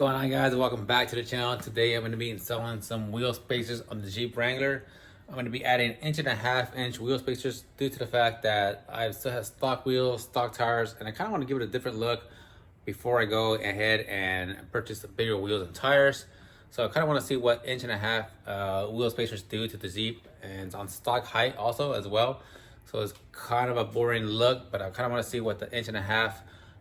going on, guys? Welcome back to the channel. Today I'm going to be installing some wheel spacers on the Jeep Wrangler. I'm going to be adding 1.5-inch wheel spacers due to the fact that I still have stock wheels, stock tires, and I kind of want to give it a different look before I go ahead and purchase bigger wheels and tires. So I kind of want to see what 1.5-inch wheel spacers do to the Jeep, and it's on stock height also as well. So it's kind of a boring look, but I kind of want to see what the 1.5-inch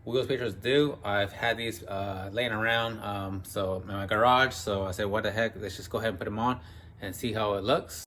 wheel spacers do. I've had these laying around so in my garage, so I said, what the heck, let's just go ahead and put them on and see how it looks.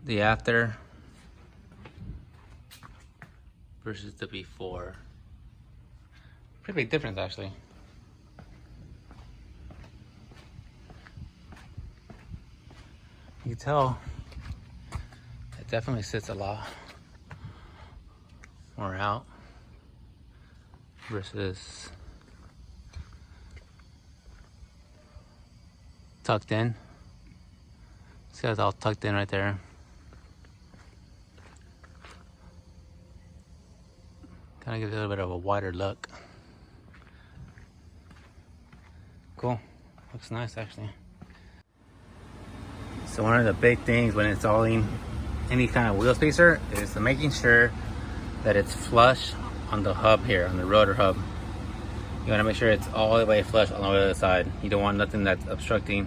The after versus the before. Pretty big difference, actually. You can tell it definitely sits a lot more out versus tucked in. See how it's all tucked in right there. Kind of gives it a little bit of a wider look. Cool. Looks nice, actually. So one of the big things when installing any kind of wheel spacer is making sure that it's flush on the hub here, on the rotor hub. You want to make sure it's all the way flush on the other side. You don't want nothing that's obstructing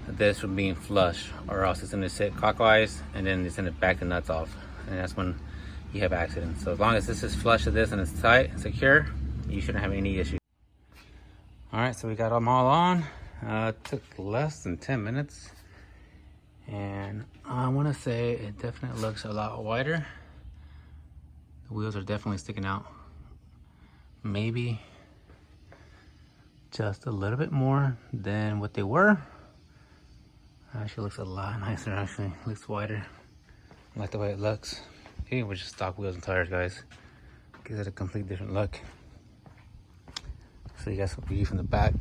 this from being flush, or else it's going to sit clockwise and then it's going to back the nuts off, and that's when you have accidents. So as long as this is flush to this and it's tight and secure, you shouldn't have any issues. All right, so we got them all on. It took less than 10 minutes, and I want to say it definitely looks a lot wider. The wheels are definitely sticking out, maybe just a little bit more than what they were. Actually looks a lot nicer. Actually looks wider. I like the way it looks. It was just stock wheels and tires, guys. Gives it a complete different look. So you guys will view from the back.